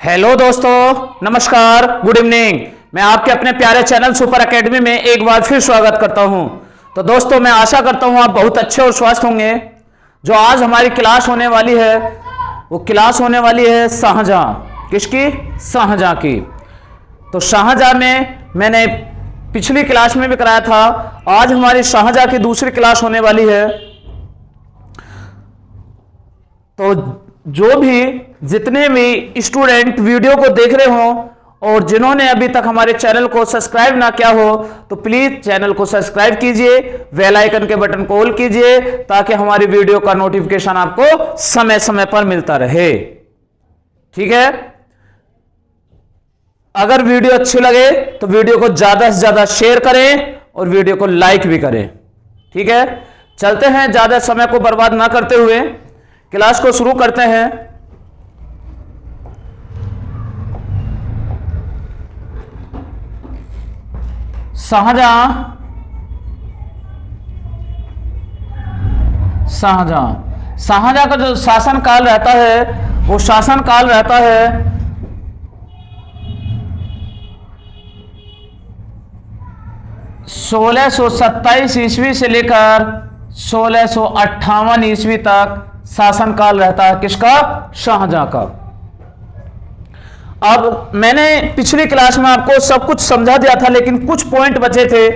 Hello दोस्तों, नमस्कार, good evening. मैं आपके अपने प्यारे चैनल सुपर एकेडमी में एक बार फिर स्वागत करता हूं। तो दोस्तों, मैं आशा करता हूं आप बहुत अच्छे और स्वस्थ होंगे। जो आज हमारी क्लास होने वाली है वो क्लास होने वाली है शाहजहां। किसकी? शाहजहां की। तो शाहजहां में मैंने पिछली क्लास में भी कराया था। आज हमारी शाहजहां की दूसरी क्लास होने वाली है। तो जो भी जितने भी स्टूडेंट वीडियो को देख रहे हो और जिन्होंने अभी तक हमारे चैनल को सब्सक्राइब ना किया हो तो प्लीज चैनल को सब्सक्राइब कीजिए, बेल आइकन के बटन को ऑल कीजिए ताकि हमारी वीडियो का नोटिफिकेशन आपको समय समय पर मिलता रहे। ठीक है? अगर वीडियो अच्छी लगे तो वीडियो को ज्यादा से ज्यादा शेयर करें और वीडियो को लाइक भी करें। ठीक है? चलते हैं, ज्यादा समय को बर्बाद ना करते हुए क्लास को शुरू करते हैं। शाहजहां का जो शासन काल रहता है वो शासन काल रहता है 1627 ईस्वी से लेकर 1658 ईस्वी तक शासनकाल रहता है। किसका? शाहजहां का। अब मैंने पिछली क्लास में आपको सब कुछ समझा दिया था लेकिन कुछ पॉइंट बचे थे।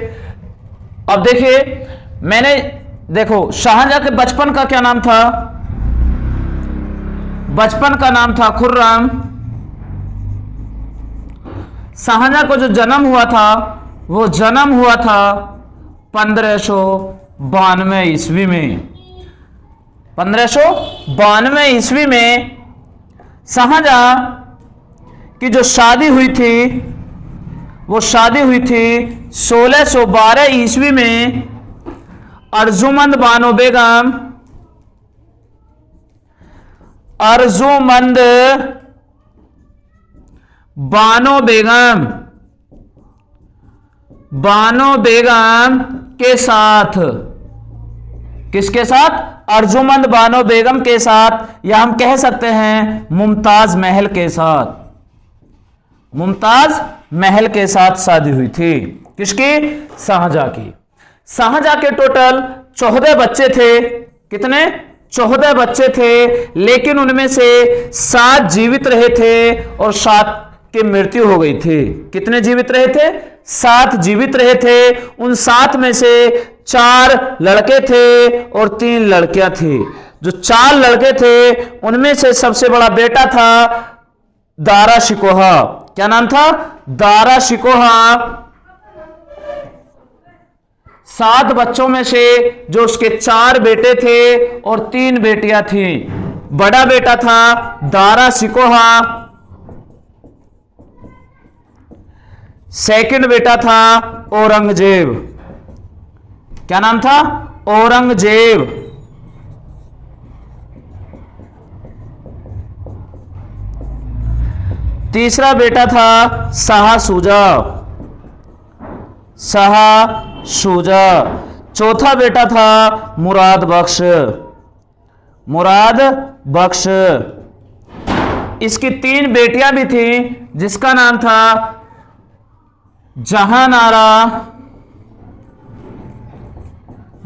अब देखिए, देखो शाहजहां के बचपन का क्या नाम था? बचपन का नाम था खुर्रम। शाहजहां को जो जन्म हुआ था वो जन्म हुआ था 1592 ईस्वी में। 1592 ईस्वी में शाहजहां की जो शादी हुई थी वो शादी हुई थी 1612 ईस्वी में अर्जुमंद बानो बेगम बानो बेगम के साथ। किसके साथ? अर्जुमंद बानो बेगम के साथ, या हम कह सकते हैं मुमताज महल के साथ। मुमताज महल के साथ शादी हुई थी। किसकी? शाहजहां की। शाहजहां के टोटल 14 बच्चे थे। कितने? 14 बच्चे थे, लेकिन उनमें से 7 जीवित रहे थे और 7 की मृत्यु हो गई थी। कितने जीवित रहे थे? 7 जीवित रहे थे। उन 7 में से 4 लड़के थे और 3 लड़कियां थी। जो 4 लड़के थे उनमें से सबसे बड़ा बेटा था दारा शिकोहा। क्या नाम था? दारा शिकोहा। 7 बच्चों में से जो उसके 4 बेटे थे और 3 बेटियां थी। बड़ा बेटा था दारा शिकोहा, सेकंड बेटा था औरंगजेब। क्या नाम था? औरंगजेब। तीसरा बेटा था शाह शुजा। चौथा बेटा था मुराद बख्श। इसकी 3 बेटियां भी थी जिसका नाम था जहां आरा,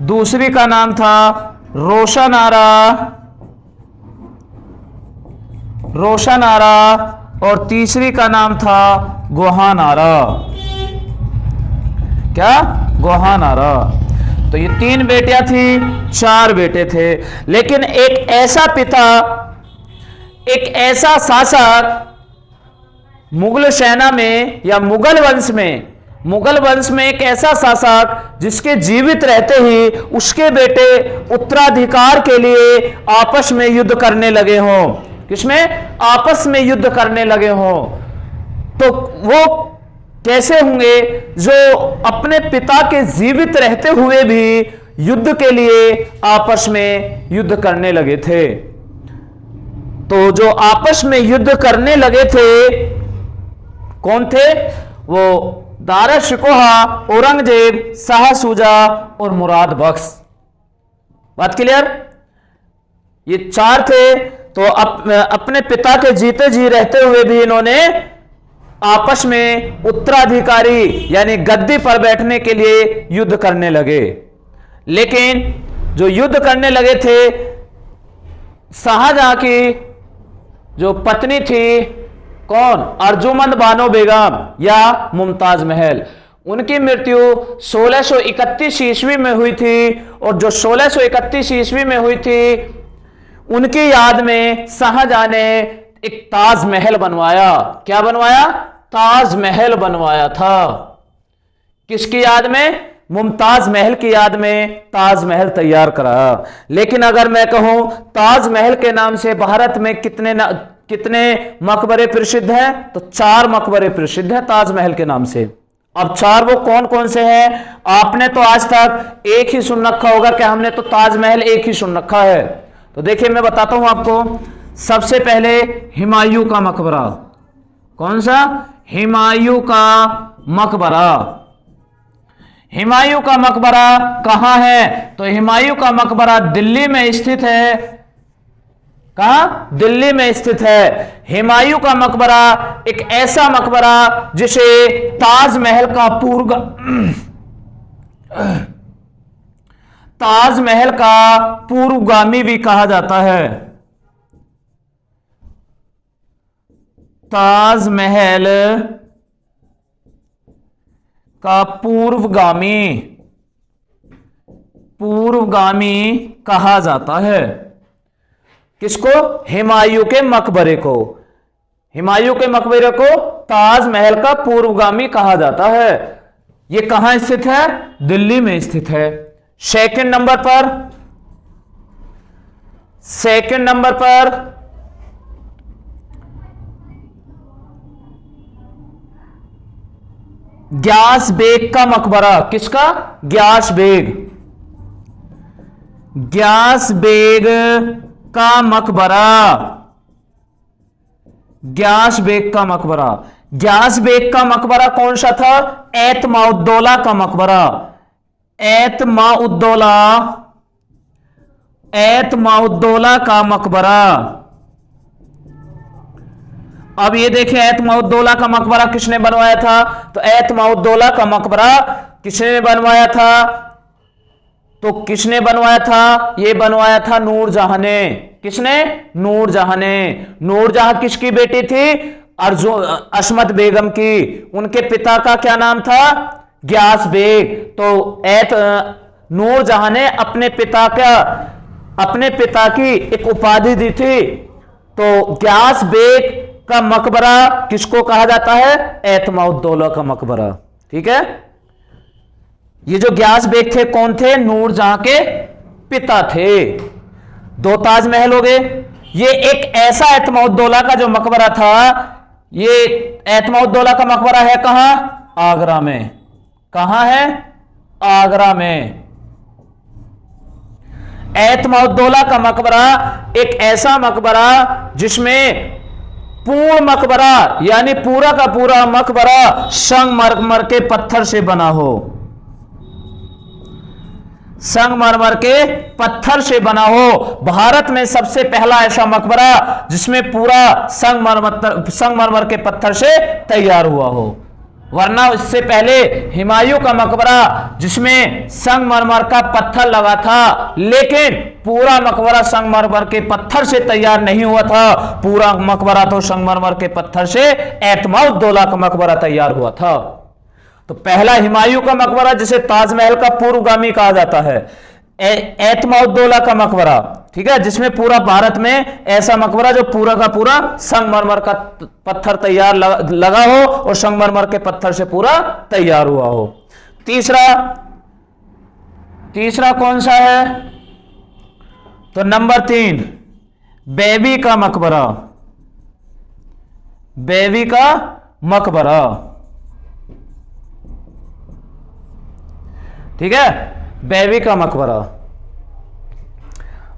दूसरी का नाम था रोशन आरा और तीसरी का नाम था गोहान आरा। क्या? गोहान आरा। तो ये 3 बेटियां थी, 4 बेटे थे। लेकिन एक ऐसा पिता, एक ऐसा शासक मुगल सेना में या मुगल वंश में एक ऐसा शासक जिसके जीवित रहते ही उसके बेटे उत्तराधिकार के लिए आपस में युद्ध करने लगे हों। किसमें? आपस में युद्ध करने लगे हों। तो वो कैसे होंगे जो अपने पिता के जीवित रहते हुए भी युद्ध के लिए आपस में युद्ध करने लगे थे। तो जो आपस में युद्ध करने लगे थे कौन थे? वो दारा शिकोहा, औरंगजेब, शाह शुजा और मुराद बख्श। बात क्लियर? ये 4 थे। तो अपने पिता के जीते जी रहते हुए भी इन्होंने आपस में उत्तराधिकारी यानी गद्दी पर बैठने के लिए युद्ध करने लगे। लेकिन जो युद्ध करने लगे थे, शाहजहां की जो पत्नी थी, कौन, अर्जुमंद बानो बेगम या मुमताज महल, उनकी मृत्यु 1631 ईस्वी में हुई थी। और जो 1631 ईस्वी में हुई थी, उनकी याद में शाहजहां ने एक ताजमहल बनवाया। क्या बनवाया? ताजमहल बनवाया था। किसकी याद में? मुमताज महल की याद में ताजमहल तैयार करा। लेकिन अगर मैं कहूं ताजमहल के नाम से भारत में कितने मकबरे प्रसिद्ध हैं, तो 4 मकबरे प्रसिद्ध हैं ताजमहल के नाम से। अब 4 वो कौन कौन से हैं? आपने तो आज तक एक ही सुन रखा होगा कि हमने तो ताजमहल एक ही सुन रखा है। तो देखिए मैं बताता हूं आपको। सबसे पहले हुमायूं का मकबरा। कौन सा? हुमायूं का मकबरा। हुमायूं का मकबरा कहां है? तो हुमायूं का मकबरा दिल्ली में स्थित है। कहां? दिल्ली में स्थित है। हुमायूं का मकबरा एक ऐसा मकबरा जिसे ताजमहल का पूर्वगामी भी कहा जाता है। ताजमहल का पूर्वगामी कहा जाता है। किसको? हुमायूं के मकबरे को। हुमायूं के मकबरे को ताजमहल का पूर्वगामी कहा जाता है। यह कहां स्थित है? दिल्ली में स्थित है। सेकंड नंबर पर ग्यास बेग का मकबरा। किसका? ग्यास बेग का मकबरा। ग्यास बेग का मकबरा कौन सा था? एतमाउद्दौला का मकबरा। एतमाउद्दौला का मकबरा। अब ये देखिए एतमाउद्दौला का मकबरा किसने बनवाया था? तो एतमाउद्दौला का मकबरा किसने बनवाया था? ये बनवाया था नूरजहां ने। किसने? नूरजहां ने। नूरजहां किसकी बेटी थी? अजमत बेगम की। उनके पिता का क्या नाम था? ग्यास बेग। तो नूरजहां ने अपने पिता की एक उपाधि दी थी। तो ग्यास बेग का मकबरा किसको कहा जाता है? एतमाउद्दौला का मकबरा। ठीक है। ये जो ग्यास बेग थे कौन थे? नूरजहां के पिता थे। 2 ताजमहल हो गए। ये एक ऐसा एतमाउद्दौला का जो मकबरा था, ये एतमाउद्दौला का मकबरा है कहां? आगरा में। कहां है? आगरा में। एतमाउद्दौला का मकबरा एक ऐसा मकबरा जिसमें पूर्ण मकबरा यानी पूरा का पूरा मकबरा संगमरमर के पत्थर से बना हो। संगमरमर के पत्थर से बना हो। भारत में सबसे पहला ऐसा मकबरा जिसमें पूरा संगमरमर के पत्थर से तैयार हुआ हो। वरना इससे पहले हुमायूं का मकबरा जिसमें संगमरमर का पत्थर लगा था, लेकिन पूरा मकबरा संगमरमर के पत्थर से तैयार नहीं हुआ था। पूरा मकबरा तो संगमरमर के पत्थर से एतमाउद्दौला का मकबरा तैयार हुआ था। तो पहला हुमायूं का मकबरा जिसे ताजमहल का पूर्वगामी कहा जाता है, एतमाउद्दौला का मकबरा। ठीक है, जिसमें पूरा भारत में ऐसा मकबरा जो पूरा का पूरा संगमरमर का पत्थर तैयार लगा हो और संगमरमर के पत्थर से पूरा तैयार हुआ हो। तीसरा कौन सा है? तो नंबर 3 बेबी का मकबरा। बेबी का मकबरा। ठीक है, बेबी का मकबरा।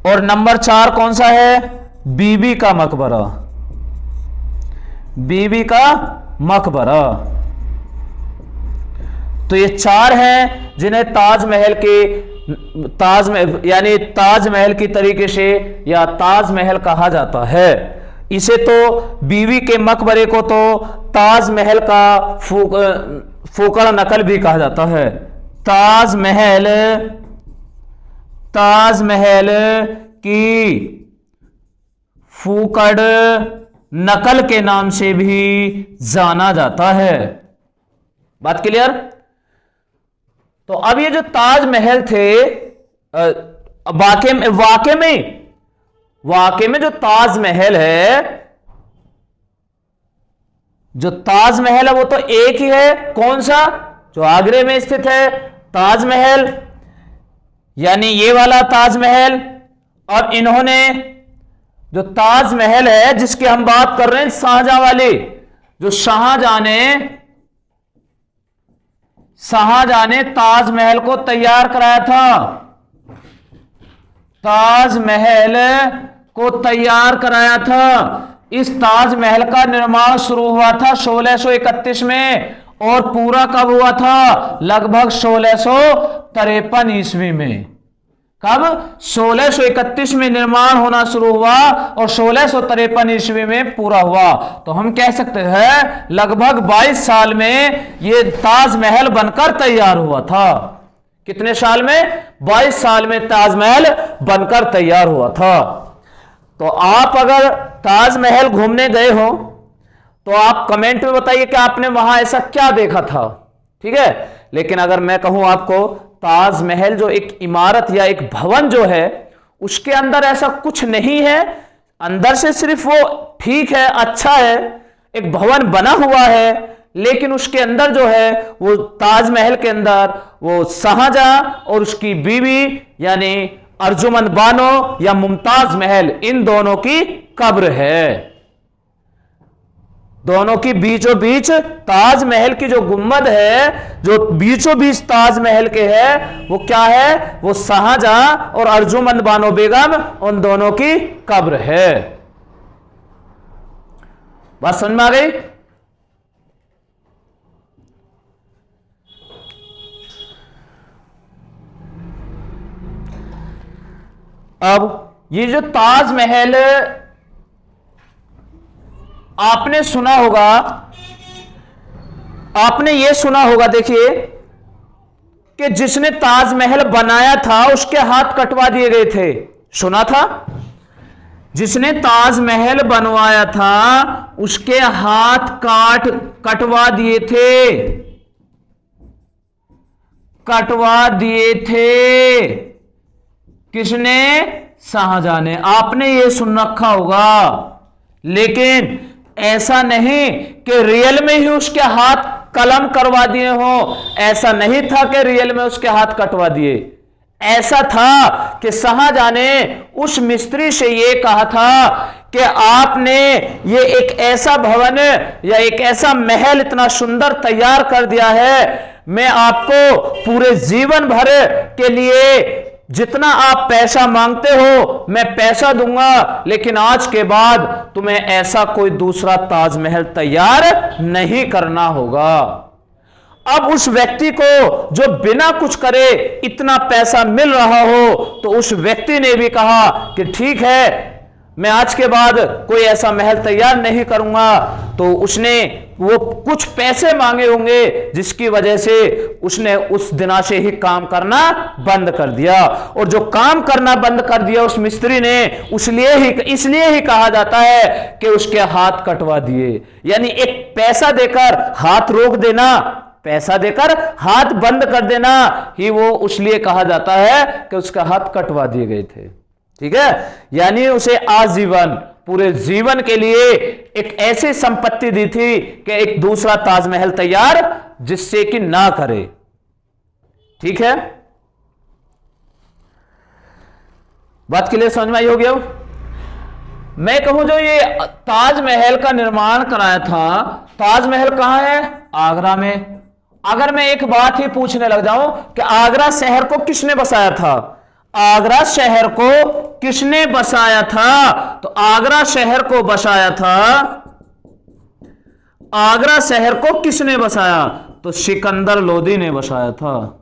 और नंबर 4 कौन सा है? बीबी का मकबरा। बीबी का मकबरा। तो ये 4 हैं जिन्हें ताजमहल के ताजमहल यानी ताजमहल की तरीके से या ताजमहल कहा जाता है। इसे तो बीवी के मकबरे को तो ताजमहल का फोकड़ नकल भी कहा जाता है। ताजमहल की फूकड़ नकल के नाम से भी जाना जाता है। बात क्लियर? तो अब ये जो ताजमहल थे, वाकई में जो ताजमहल है वो तो एक ही है। कौन सा? जो आगरे में स्थित है ताजमहल, यानी ये वाला ताजमहल। और इन्होंने जो ताजमहल है जिसकी हम बात कर रहे हैं शाहजहां वाली, जो शाहजहां ने ताजमहल को तैयार कराया था, ताजमहल को तैयार कराया था। इस ताजमहल का निर्माण शुरू हुआ था 1631 में और पूरा कब हुआ था? लगभग 1653 ईस्वी में। कब? 1631 में निर्माण होना शुरू हुआ और 1653 ईस्वी में पूरा हुआ। तो हम कह सकते हैं लगभग 22 साल में ये ताजमहल बनकर तैयार हुआ था। कितने साल में? 22 साल में ताजमहल बनकर तैयार हुआ था। तो आप अगर ताजमहल घूमने गए हो तो आप कमेंट में बताइए कि आपने वहां ऐसा क्या देखा था। ठीक है, लेकिन अगर मैं कहूं आपको ताजमहल जो एक इमारत या एक भवन जो है उसके अंदर ऐसा कुछ नहीं है। अंदर से सिर्फ वो ठीक है, अच्छा है, एक भवन बना हुआ है, लेकिन उसके अंदर जो है वो ताजमहल के अंदर वो शाहजहां और उसकी बीवी यानी अर्जुमंद बानो या मुमताज महल, इन दोनों की कब्र है। दोनों की बीचों बीच ताजमहल की जो गुम्बद है, जो बीचों बीच ताजमहल के है, वो क्या है? वो शाहजहां और अर्जुमंद बानो बेगम, उन दोनों की कब्र है। बात समझ में आ गई? अब ये जो ताजमहल आपने सुना होगा, आपने ये सुना होगा, देखिए कि जिसने ताजमहल बनाया था उसके हाथ कटवा दिए गए थे। सुना था? जिसने ताजमहल बनवाया था उसके हाथ कटवा दिए थे, कटवा दिए थे। किसने? शाहजहां ने। आपने ये सुन रखा होगा, लेकिन ऐसा नहीं कि रियल में ही उसके हाथ कलम करवा दिए हो। ऐसा नहीं था कि रियल में उसके हाथ कटवा दिए। ऐसा था कि शाहजहां ने उस मिस्त्री से ये कहा था कि आपने ये एक ऐसा भवन या एक ऐसा महल इतना सुंदर तैयार कर दिया है, मैं आपको पूरे जीवन भर के लिए जितना आप पैसा मांगते हो मैं पैसा दूंगा, लेकिन आज के बाद तुम्हें ऐसा कोई दूसरा ताजमहल तैयार नहीं करना होगा। अब उस व्यक्ति को जो बिना कुछ करे इतना पैसा मिल रहा हो, तो उस व्यक्ति ने भी कहा कि ठीक है, मैं आज के बाद कोई ऐसा महल तैयार नहीं करूंगा। तो उसने वो कुछ पैसे मांगे होंगे जिसकी वजह से उसने उस दिना से ही काम करना बंद कर दिया। और जो काम करना बंद कर दिया उस मिस्त्री ने, इसलिए ही कहा जाता है कि उसके हाथ कटवा दिए। यानी एक पैसा देकर हाथ रोक देना, पैसा देकर हाथ बंद कर देना ही वो उसलिए कहा जाता है कि उसका हाथ कटवा दिए गए थे। ठीक है, यानी उसे आजीवन, पूरे जीवन के लिए एक ऐसी संपत्ति दी थी कि एक दूसरा ताजमहल तैयार जिससे कि ना करे। ठीक है, बात के लिए समझ में आई होगी। अब मैं कहूं जो ये ताजमहल का निर्माण कराया था, ताजमहल कहां है? आगरा में। अगर मैं एक बात ही पूछने लग जाऊं कि आगरा शहर को किसने बसाया था, आगरा शहर को किसने बसाया था, तो आगरा शहर को बसाया था, आगरा शहर को किसने बसाया? तो सिकंदर लोदी ने बसाया था।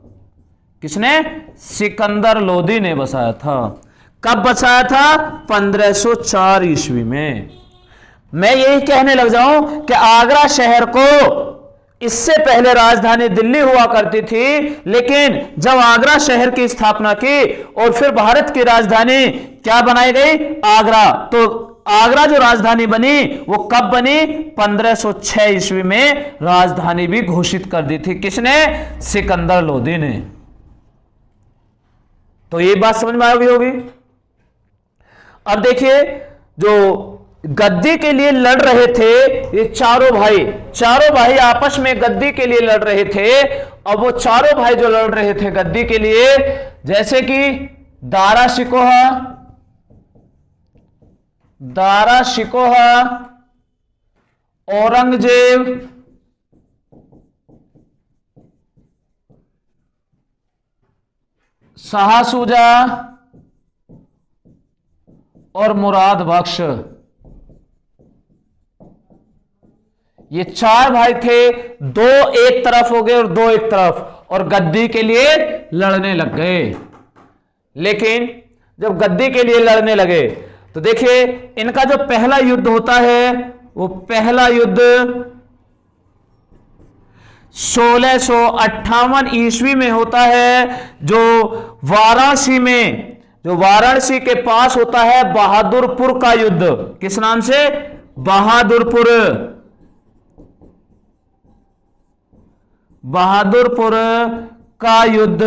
किसने? सिकंदर लोदी ने बसाया था। कब बसाया था? 1504 ईस्वी में। मैं यही कहने लग जाऊं कि आगरा शहर को इससे पहले राजधानी दिल्ली हुआ करती थी, लेकिन जब आगरा शहर की स्थापना की और फिर भारत की राजधानी क्या बनाई गई? आगरा। तो आगरा जो राजधानी बनी वो कब बनी? 1506 ईस्वी में राजधानी भी घोषित कर दी थी। किसने? सिकंदर लोदी ने। तो ये बात समझ में आ गई होगी। अब देखिए, जो गद्दी के लिए लड़ रहे थे ये चारों भाई आपस में गद्दी के लिए लड़ रहे थे। अब वो चारों भाई जो लड़ रहे थे गद्दी के लिए, जैसे कि दारा शिकोहा, औरंगजेब, शाह शुजा और मुराद बख्श, ये चार भाई थे। दो एक तरफ हो गए और दो एक तरफ, और गद्दी के लिए लड़ने लग गए। लेकिन जब गद्दी के लिए लड़ने लगे तो देखिए, इनका जो पहला युद्ध होता है वो पहला युद्ध 1658 ईस्वी में होता है, जो वाराणसी के पास होता है बहादुरपुर का युद्ध। किस नाम से? बहादुरपुर का युद्ध।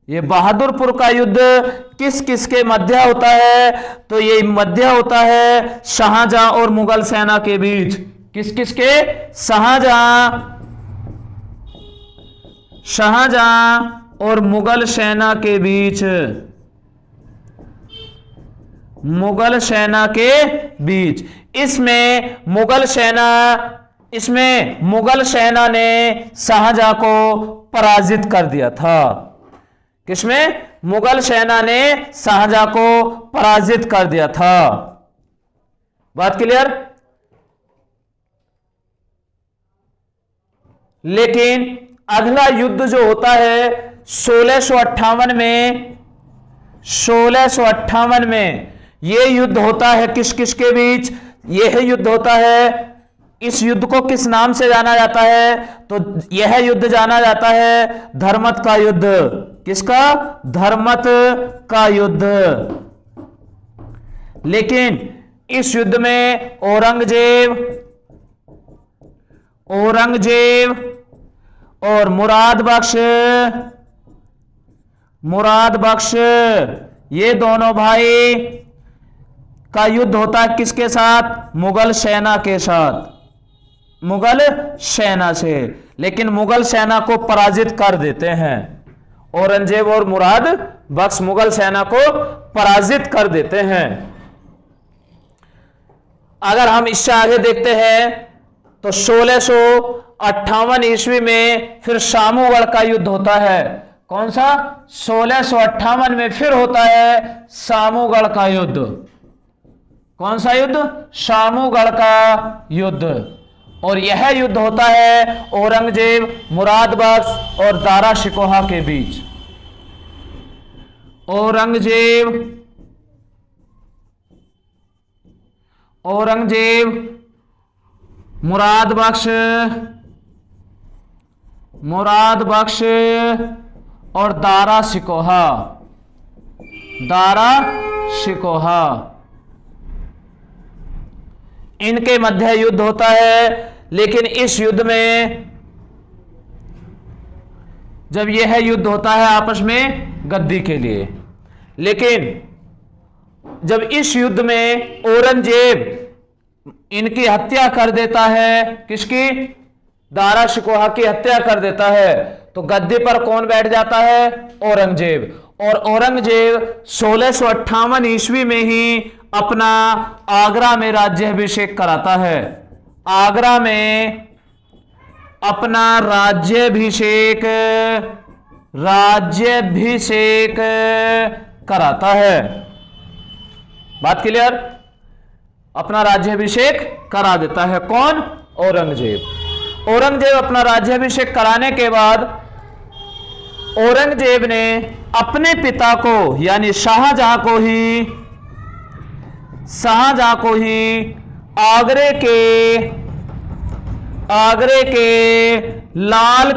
ये बहादुरपुर का युद्ध किस किस के मध्य होता है? तो ये मध्य होता है शाहजहां और मुगल सेना के बीच। किस किस के? शाहजहां और मुगल सेना के बीच। इसमें मुगल सेना ने शाहजहां को पराजित कर दिया था। किसमें? मुगल सेना ने शाहजहां को पराजित कर दिया था। बात क्लियर? लेकिन अगला युद्ध जो होता है 1658 में, यह युद्ध होता है किस किस के बीच? यह युद्ध होता है, इस युद्ध को किस नाम से जाना जाता है? तो यह युद्ध जाना जाता है धर्मत का युद्ध। किसका? धर्मत का युद्ध। लेकिन इस युद्ध में औरंगजेब और मुराद बख्श ये दोनों भाई का युद्ध होता है किसके साथ? मुगल सेना के साथ, मुगल सेना से। लेकिन मुगल सेना को पराजित कर देते हैं। औरंगजेब और मुराद बख्श मुगल सेना को पराजित कर देते हैं। अगर हम इससे आगे देखते हैं तो 1658 ईस्वी में फिर शामूगढ़ का युद्ध होता है। कौन सा? 1658 में फिर होता है शामूगढ़ का युद्ध। कौन सा युद्ध? शामूगढ़ का युद्ध। और यह युद्ध होता है औरंगजेब, मुराद बख्श और दारा शिकोहा के बीच। औरंगजेब, मुराद बख्श और दारा शिकोहा, इनके मध्य युद्ध होता है। लेकिन इस युद्ध में, जब यह युद्ध होता है आपस में गद्दी के लिए, लेकिन जब इस युद्ध में औरंगजेब इनकी हत्या कर देता है, किसकी? दारा शिकोहा की हत्या कर देता है, तो गद्दी पर कौन बैठ जाता है? औरंगजेब। और औरंगजेब 1658 ईस्वी में ही अपना आगरा में राज्याभिषेक कराता है। आगरा में अपना राज्याभिषेक कराता है। बात क्लियर? अपना राज्याभिषेक करा देता है। कौन? औरंगजेब। औरंगजेब अपना राज्याभिषेक कराने के बाद औरंगजेब ने अपने पिता को यानी शाहजहां को ही आगरे के लाल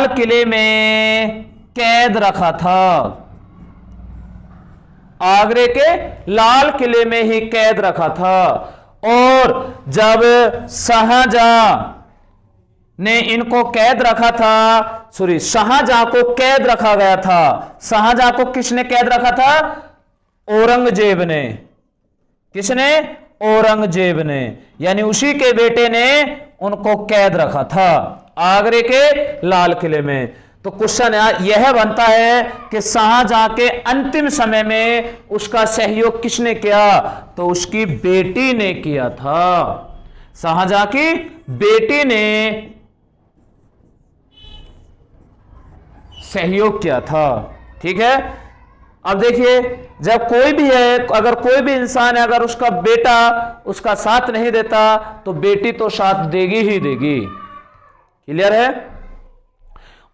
किले में कैद रखा था। आगरे के लाल किले में ही कैद रखा था। और जब शाहजहां ने इनको कैद रखा था, शाहजहां को कैद रखा गया था। शाहजहां को किसने कैद रखा था? औरंगजेब ने। किसने? औरंगजेब ने, यानी उसी के बेटे ने उनको कैद रखा था आगरे के लाल किले में। तो क्वेश्चन यह बनता है कि शाहजहां के अंतिम समय में उसका सहयोग किसने किया? तो उसकी बेटी ने किया था। शाहजहां की बेटी ने सहयोग किया था। ठीक है। अब देखिए, जब कोई भी है, अगर कोई भी इंसान है, अगर उसका बेटा उसका साथ नहीं देता तो बेटी तो साथ देगी ही देगी। क्लियर है।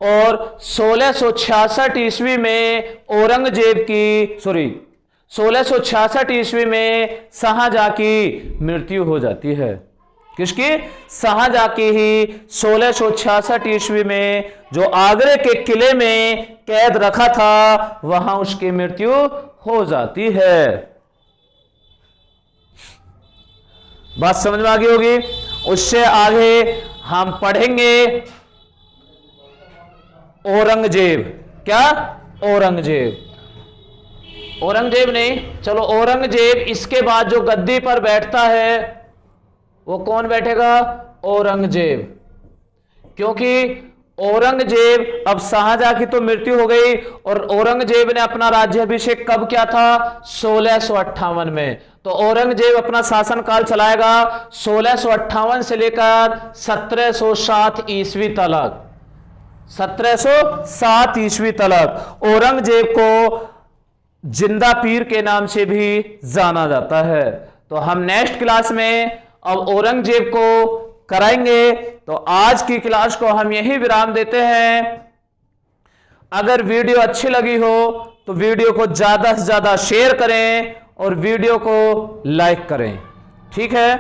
और 1666 ईस्वी में 1666 ईस्वी में शाहजहां की मृत्यु हो जाती है। किसकी? शाहजहां की ही 1666 ईस्वी में जो आगरे के किले में कैद रखा था, वहां उसकी मृत्यु हो जाती है। बात समझ में आ गई होगी। उससे आगे हम पढ़ेंगे औरंगजेब। क्या? औरंगजेब नहीं, चलो औरंगजेब। इसके बाद जो गद्दी पर बैठता है वो कौन बैठेगा? औरंगजेब। क्योंकि औरंगजेब, अब शाहजहां की तो मृत्यु हो गई और औरंगजेब ने अपना राज्याभिषेक कब किया था? 1658 में। तो औरंगजेब अपना शासनकाल चलाएगा 1658 से लेकर 1707 ईस्वी तक। 1707 ईस्वी तक औरंगजेब को जिंदा पीर के नाम से भी जाना जाता है। तो हम नेक्स्ट क्लास में अब औरंगजेब को कराएंगे। तो आज की क्लास को हम यही विराम देते हैं। अगर वीडियो अच्छी लगी हो तो वीडियो को ज्यादा से ज्यादा शेयर करें और वीडियो को लाइक करें। ठीक है।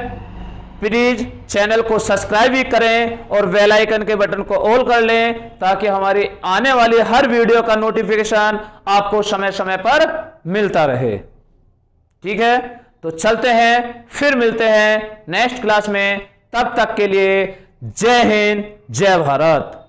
प्लीज चैनल को सब्सक्राइब भी करें और बेल आइकन के बटन को ऑल कर लें ताकि हमारी आने वाली हर वीडियो का नोटिफिकेशन आपको समय समय पर मिलता रहे। ठीक है। तो चलते हैं, फिर मिलते हैं नेक्स्ट क्लास में। तब तक के लिए जय हिंद, जय भारत।